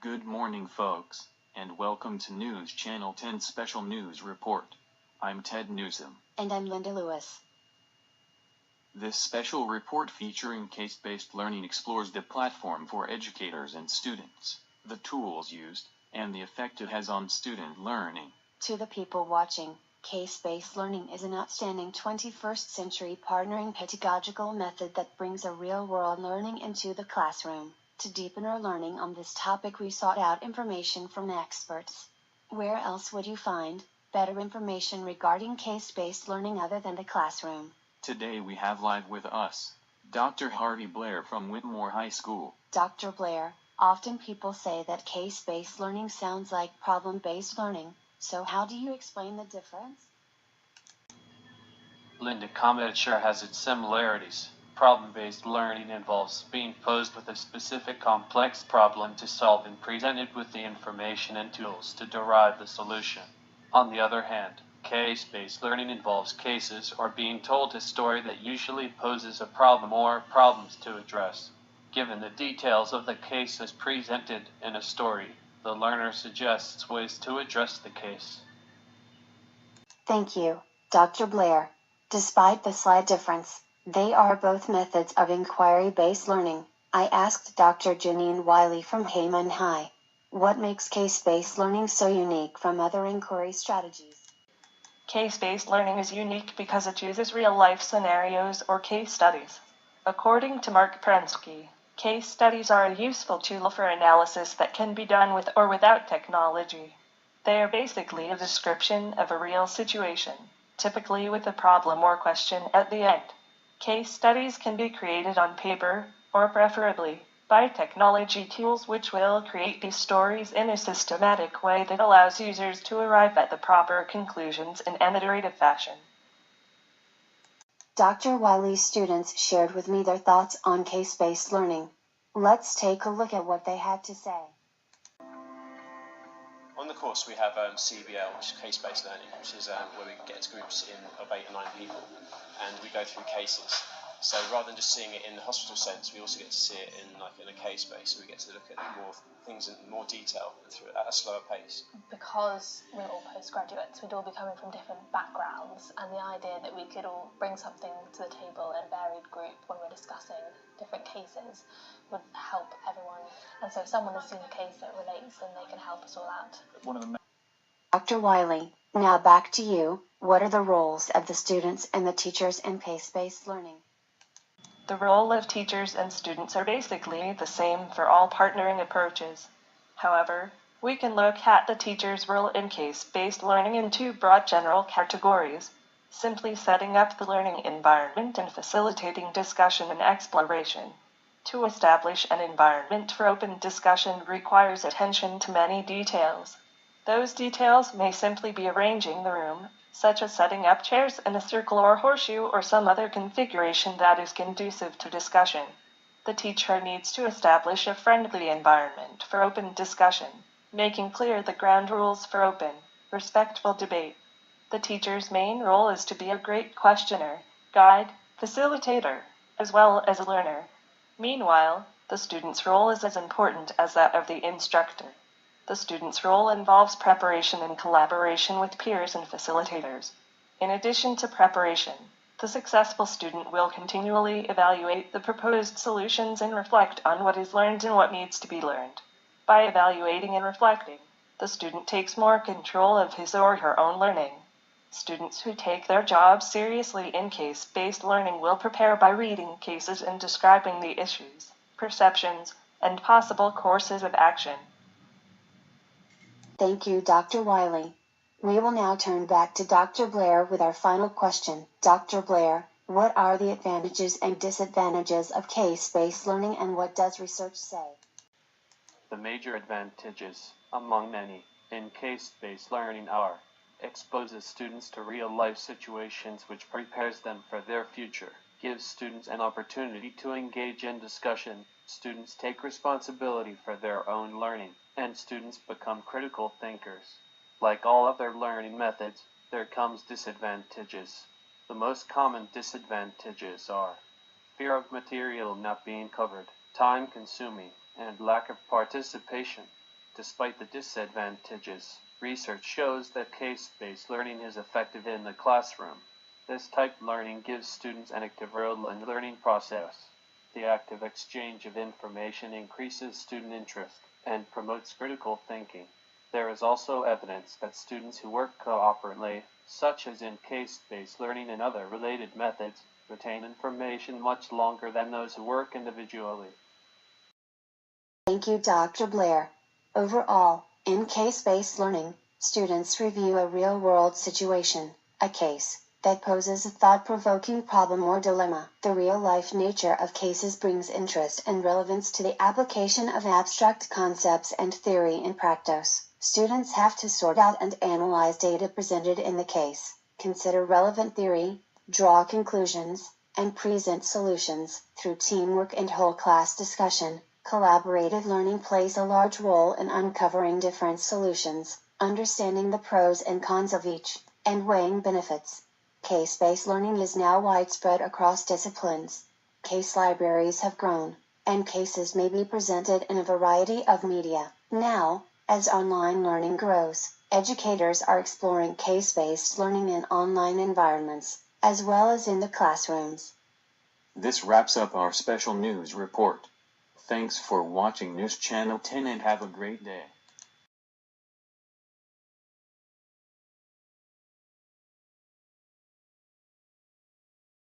Good morning, folks, and welcome to News Channel 10 Special News Report. I'm Ted Newsom. And I'm Linda Lewis. This special report featuring case-based learning explores the platform for educators and students, the tools used, and the effect it has on student learning. To the people watching, case-based learning is an outstanding 21st century partnering pedagogical method that brings a real-world learning into the classroom. To deepen our learning on this topic, we sought out information from experts. Where else would you find better information regarding case-based learning other than the classroom? Today we have live with us Dr. Harvey Blair from Whitmore High School. Dr. Blair, often people say that case-based learning sounds like problem-based learning, so how do you explain the difference? Linda, comment sure has its similarities. Problem-based learning involves being posed with a specific complex problem to solve and presented with the information and tools to derive the solution. On the other hand, case-based learning involves cases or being told a story that usually poses a problem or problems to address. Given the details of the case as presented in a story, the learner suggests ways to address the case. Thank you, Dr. Blair. Despite the slight difference, they are both methods of inquiry-based learning. I asked Dr. Janine Wiley from Heyman High, what makes case-based learning so unique from other inquiry strategies? Case-based learning is unique because it uses real-life scenarios or case studies. According to Mark Prensky, case studies are a useful tool for analysis that can be done with or without technology. They are basically a description of a real situation, typically with a problem or question at the end. Case studies can be created on paper, or preferably by technology tools which will create these stories in a systematic way that allows users to arrive at the proper conclusions in an iterative fashion. Dr. Wiley's students shared with me their thoughts on case-based learning. Let's take a look at what they had to say. On the course we have CBL, which is case-based learning, which is where we get into groups of 8 or 9 people, and we go through cases. So rather than just seeing it in the hospital sense, we also get to see it in a case base, so we get to look at more things in more detail and through at a slower pace. Because we're all postgraduates, we'd all be coming from different backgrounds, and the idea that we could all bring something to the table in a varied group when we're discussing different cases would help everyone. And so if someone has seen a case that relates, then they can help us all out. Dr. Wiley, now back to you. What are the roles of the students and the teachers in case-based learning? The role of teachers and students are basically the same for all partnering approaches. However, we can look at the teacher's role in case-based learning in 2 broad general categories: simply setting up the learning environment and facilitating discussion and exploration. To establish an environment for open discussion requires attention to many details. Those details may simply be arranging the room, such as setting up chairs in a circle or horseshoe or some other configuration that is conducive to discussion. The teacher needs to establish a friendly environment for open discussion, making clear the ground rules for open, respectful debate. The teacher's main role is to be a great questioner, guide, facilitator, as well as a learner. Meanwhile, the student's role is as important as that of the instructor. The student's role involves preparation and collaboration with peers and facilitators. In addition to preparation, the successful student will continually evaluate the proposed solutions and reflect on what is learned and what needs to be learned. By evaluating and reflecting, the student takes more control of his or her own learning. Students who take their jobs seriously in case-based learning will prepare by reading cases and describing the issues, perceptions, and possible courses of action. Thank you, Dr. Wiley. We will now turn back to Dr. Blair with our final question. Dr. Blair, what are the advantages and disadvantages of case-based learning, and what does research say? The major advantages, among many, in case-based learning are: exposes students to real-life situations which prepares them for their future, gives students an opportunity to engage in discussion, students take responsibility for their own learning, and students become critical thinkers. Like all other learning methods, there comes disadvantages. The most common disadvantages are fear of material not being covered, time-consuming, and lack of participation. Despite the disadvantages, research shows that case-based learning is effective in the classroom. This type of learning gives students an active role in the learning process. The active exchange of information increases student interest and promotes critical thinking. There is also evidence that students who work cooperatively, such as in case-based learning and other related methods, retain information much longer than those who work individually. Thank you, Dr. Blair. Overall, in case-based learning, students review a real-world situation, a case, that poses a thought-provoking problem or dilemma. The real-life nature of cases brings interest and relevance to the application of abstract concepts and theory in practice. Students have to sort out and analyze data presented in the case, consider relevant theory, draw conclusions, and present solutions. Through teamwork and whole class discussion, collaborative learning plays a large role in uncovering different solutions, understanding the pros and cons of each, and weighing benefits. Case-based learning is now widespread across disciplines. Case libraries have grown, and cases may be presented in a variety of media. Now, as online learning grows, educators are exploring case-based learning in online environments, as well as in the classrooms. This wraps up our special news report. Thanks for watching News Channel 10 and have a great day.